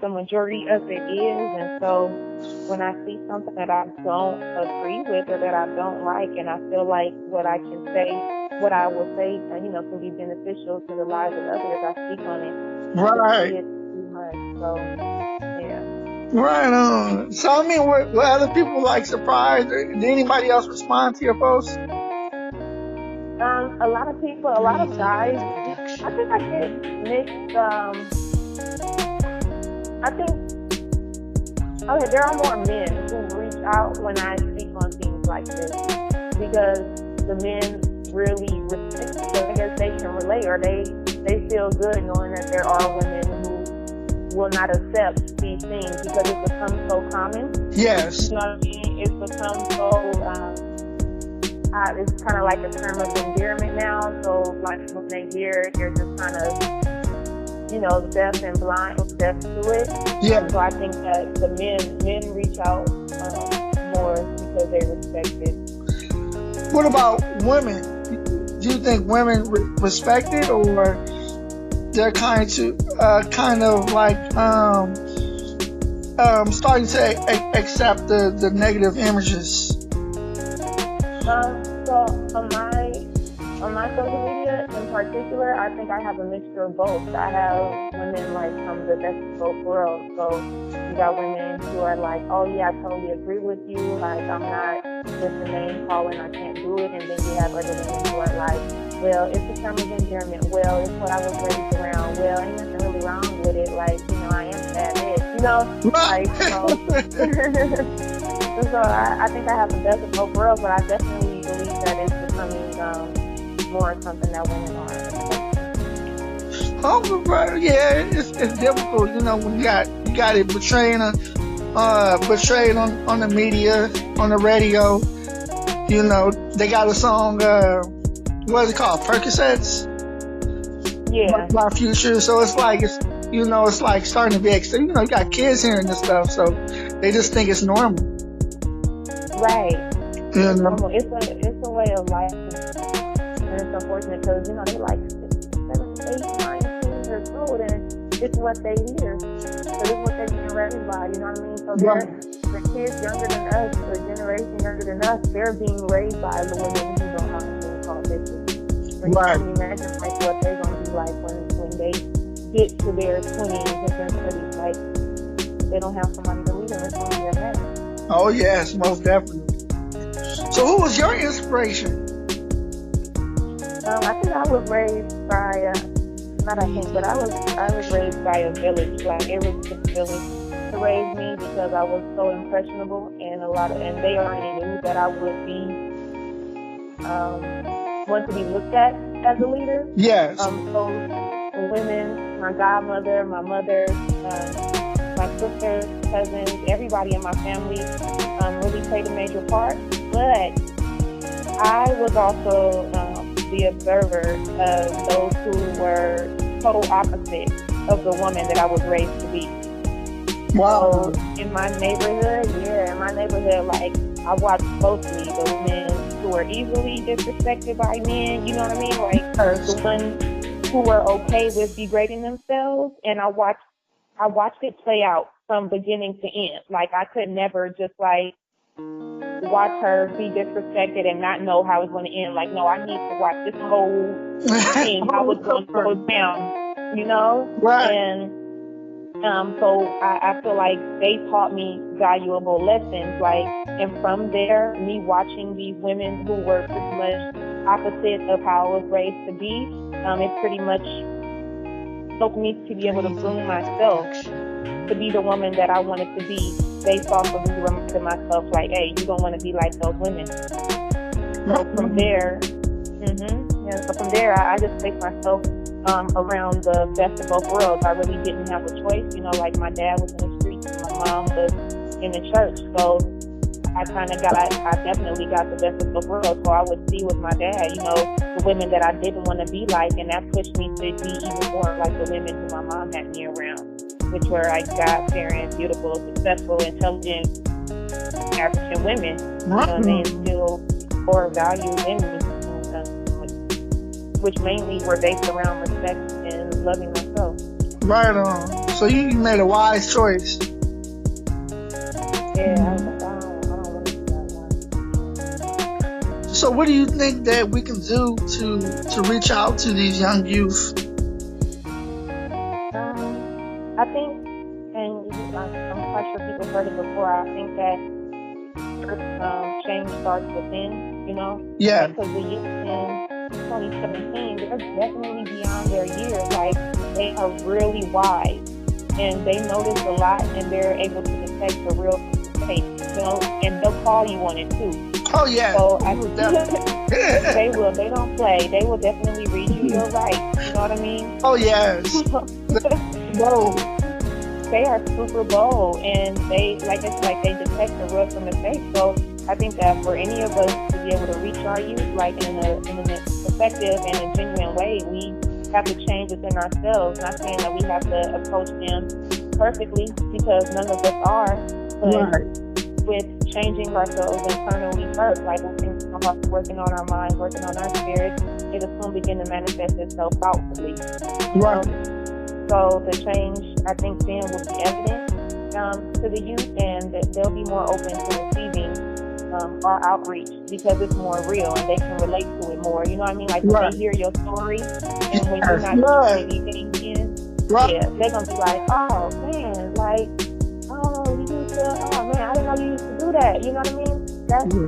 the majority of it is. And so when I see something that I don't agree with or that I don't like, and I feel like what I will say, can be beneficial to the lives of others, I speak on it. Right. It's too much. So, yeah. Right on. So, I mean, were other people like surprised? Did anybody else respond to your post? A lot of people, a lot of guys. I think I get mixed. I think, okay, there are more men who reach out when I speak on things like this, because the men really respect, so I guess they can relate, or they feel good knowing that there are women who will not accept these things because it's become so common. Yes. You know what I mean? It's become so, it's kind of like a term of endearment now. So like when they hear it, they're just kind of, deaf and blind, deaf to it. Yeah. So I think that the men reach out more because they respect it. What about women? Do you think women respect it, or they're kind of like starting to accept the negative images? So on my social media in particular, I think I have a mixture of both. I have women like from the best of both worlds. So you got women who are like, oh yeah, I totally agree with you. Like, I'm not just a name calling, I can't do it. And then you have other women who are like, well, it's a term of endearment. Well, it's what I was raised around. Well, ain't nothing really wrong with it. Like, I am bad bitch. Like, so I think I have the best of both worlds, but I definitely believe that it's becoming more something that women are. Yeah, it's difficult, when you got it portrayed on the media, on the radio. They got a song, what is it called? Percocets? Yeah. My Future. So it's like it's like starting to be you got kids hearing this stuff, so they just think it's normal. Right. It's normal. It's a way of life, and it's unfortunate because they're like 7, 8, 9, 10 years old, and it's what they hear. So it's what they're being raised by. You know what I mean? So the kids younger than us, the generation younger than us, they're being raised by the women who know how to call bitches. So you can imagine like what they're gonna be like when they get to their 20s and their 30s. Like, they don't have somebody to lead them. It's gonna be a mess. Oh yes, most definitely. So who was your inspiration? I think I was raised by I was raised by a village. Like, it was just a village to raise me because I was so impressionable, and they already knew that I would be want to be looked at as a leader. Yes. So women, my godmother, my mother, my sisters, cousins, everybody in my family really played a major part. But I was also the observer of those who were total opposite of the woman that I was raised to be. Wow. So in my neighborhood, like, I watched closely the women who were easily disrespected by men, you know what I mean? Like, the ones who were okay with degrading themselves, and I watched it play out from beginning to end. Like, I could never just like watch her be disrespected and not know how it's going to end. Like, no, I need to watch this whole thing, how it's going to go down, Right. And so I feel like they taught me valuable lessons. Like, and from there, me watching these women who were pretty much opposite of how I was raised to be, it pretty much helped me to be able to groom myself to be the woman that I wanted to be, based off of me reminding myself, like, hey, you don't want to be like those women. So from there, I just placed myself around the best of both worlds. I really didn't have a choice. Like, my dad was in the streets and my mom was in the church. So I definitely got the best of both worlds. So I would see with my dad, the women that I didn't want to be like, and that pushed me to be even more like the women who my mom had me around, which were like God-fearing, beautiful, successful, intelligent African women. They instill core values in me, which mainly were based around respect and loving myself. Right on. So you made a wise choice. Yeah, I don't want to do that one. So what do you think that we can do to reach out to these young youth? I think, and I'm quite sure people heard it before, I think that change starts within, you know? Yeah. Because the youth in 2017, they're definitely beyond their years. Like, they are really wise, and they notice a lot, and they're able to detect the real fake, you know? And they'll call you on it, too. Oh, yeah. So they will. They don't play. They will definitely read you your rights. You know what I mean? Oh, yes. Bold. They are super bold, and they, like it's like they detect the real from the fake. So I think that for any of us to be able to reach our youth, like in an effective and a genuine way, we have to change within ourselves. Not saying that we have to approach them perfectly, because none of us are, but with changing ourselves internally first, like working on our minds, working on our spirits, it'll soon begin to manifest itself outwardly. Right. So the change, I think, then will be evident to the youth, and they'll be more open to receiving our outreach, because it's more real and they can relate to it more. You know what I mean? Like when they hear your story, and when you're not doing anything in, yeah, they're gonna be like, oh man, like, oh, you used to, oh man, I didn't know you used to do that. You know what I mean?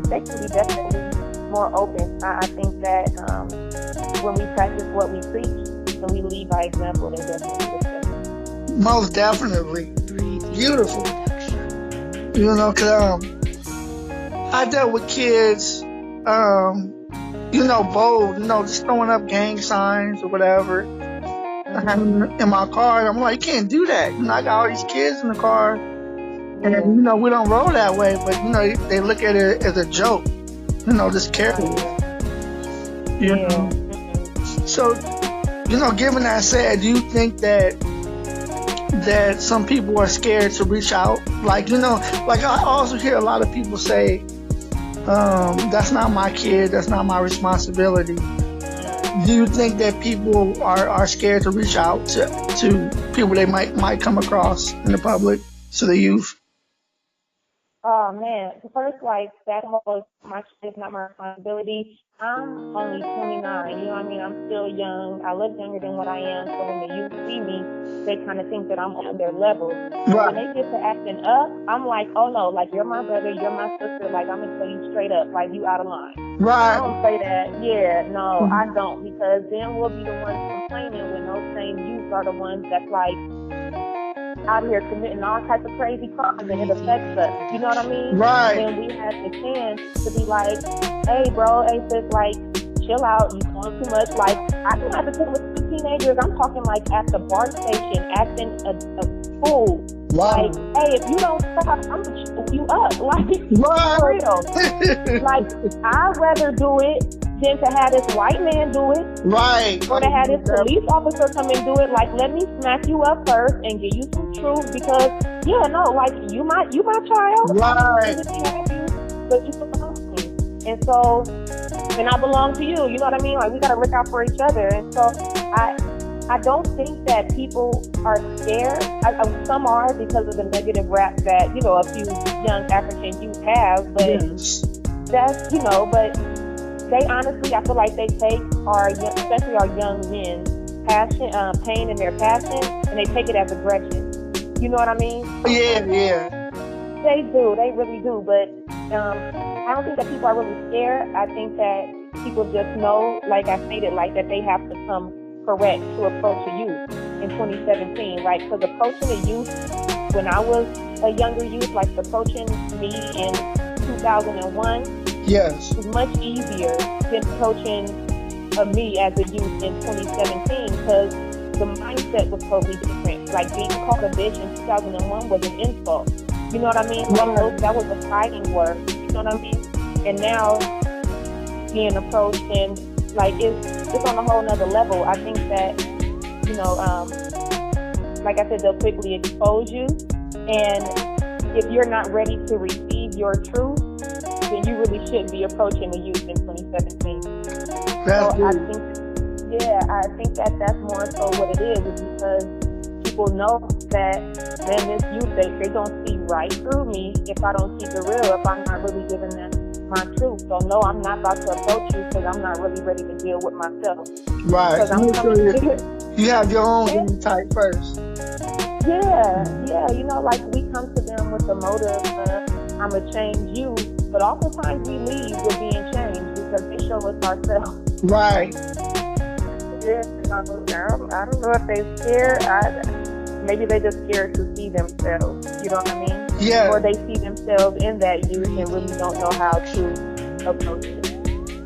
They can be definitely more open. I think that when we practice what we preach, and we lead by example, they definitely respect. Most definitely. Beautiful. You know, cause I dealt with kids, you know, bold, you know, just throwing up gang signs or whatever. In my car, I'm like, you can't do that. You know, I got all these kids in the car, and you know, we don't roll that way. But you know, they look at it as a joke. You know, just careless. You know. So, you know, given that said, do you think that some people are scared to reach out? Like, you know, like I also hear a lot of people say, that's not my kid, that's not my responsibility. Do you think that people are scared to reach out to people they might come across in the public, to the youth? Oh man, first, like, that whole my kid is not my responsibility. I'm only 29, you know what I mean? I'm still young. I look younger than what I am, so when the youth see me, they kind of think that I'm on their level. When they get to acting up, I'm like, oh no, like, you're my brother, you're my sister, like, I'm gonna tell you straight up, like, you out of line. I don't say that. Yeah, no, I don't, because then we'll be the ones complaining when those same youth are the ones that's like out here committing all types of crazy crimes, and it affects us. You know what I mean? Right. And we have the chance to be like, hey, bro, hey, sis, like, chill out. You doing too much. Like, I can have to tell with two teenagers. I'm talking like at the bar station, acting a fool. Like, hey, if you don't stop, I'm gonna chew you up. Like, for real. Like, I'd rather do it than to have this white man do it. Right. Or to have this police officer come and do it. Like, let me smack you up first and give you some truth, because, yeah, no, like, you my child. Right. But you belong to me. And so, and I belong to you. You know what I mean? Like, we gotta look out for each other. And so, I don't think that people are scared. Some are, because of the negative rap that, you know, a few young African youth have. But that's, you know, but they honestly, I feel like they take especially our young men's passion, pain and their passion, and they take it as aggression. You know what I mean? Yeah. They do. They really do. But I don't think that people are really scared. I think that people just know, like I stated, like that they have to come correct to approach a youth in 2017, right? Because approaching a youth when I was a younger youth, like approaching me in 2001, was much easier than approaching me as a youth in 2017, because the mindset was totally different. Like, being called a bitch in 2001 was an insult. You know what I mean? Like, that was a fighting word. You know what I mean? And now being approached, and like, it's on a whole nother level. I think that, you know, like I said, they'll quickly expose you, and if you're not ready to receive your truth, then you really shouldn't be approaching the youth in 2017. I think that that's more so what it is because people know that then this youth, they don't see right through me if I don't keep it real, if I'm not really giving them my truth. So no, I'm not about to approach you because I'm not really ready to deal with myself. Right. Because I'm coming you have your own game type first. Yeah. You know, like we come to them with the motive, I'm going to change you. But oftentimes we leave with being changed because they show us ourselves. Right. Yeah, I don't know if they're scared. Maybe they just scared to see themselves. You know what I mean? Yeah. Or they see themselves in that youth and really don't know how to approach it.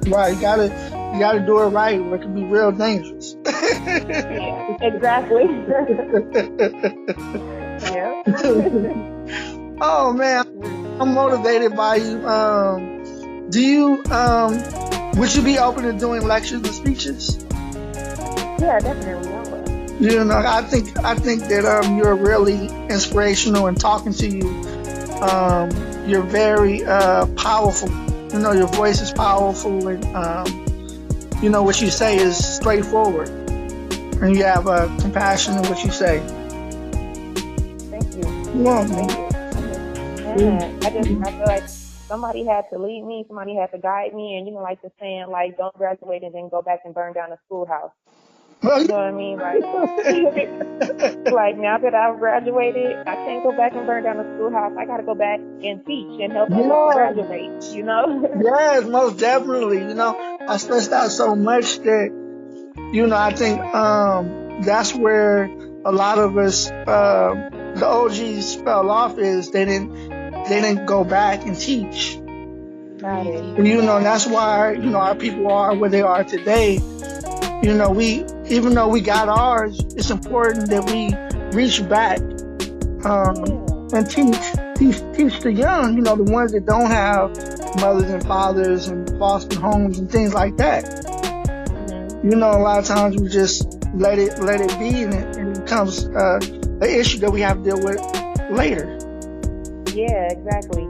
Right. You gotta do it right, or it can be real dangerous. Yeah, exactly. Yeah. Oh man, I'm motivated by you. Would you be open to doing lectures and speeches? Yeah, definitely. I will. You know, I think that you're really inspirational, and talking to you, you're very powerful. You know, your voice is powerful, and you know what you say is straightforward, and you have compassion in what you say. Thank you. Yeah. Thank you. Yeah. I feel like somebody had to lead me, somebody had to guide me, and you know, like the saying, like, don't graduate and then go back and burn down a schoolhouse. You know what I mean? Like, like now that I've graduated, I can't go back and burn down a schoolhouse. I got to go back and teach and help others to graduate. You know? Yes, most definitely. You know, I stressed out so much that, you know, I think that's where a lot of us, the OGs fell off, is they didn't go back and teach. Got it. And, you know, that's why, you know, our people are where they are today. You know, even though we got ours, it's important that we reach back and teach the young, you know, the ones that don't have mothers and fathers and foster homes and things like that. Mm-hmm. You know, a lot of times we just let it be, and it becomes an issue that we have to deal with later. Yeah, exactly.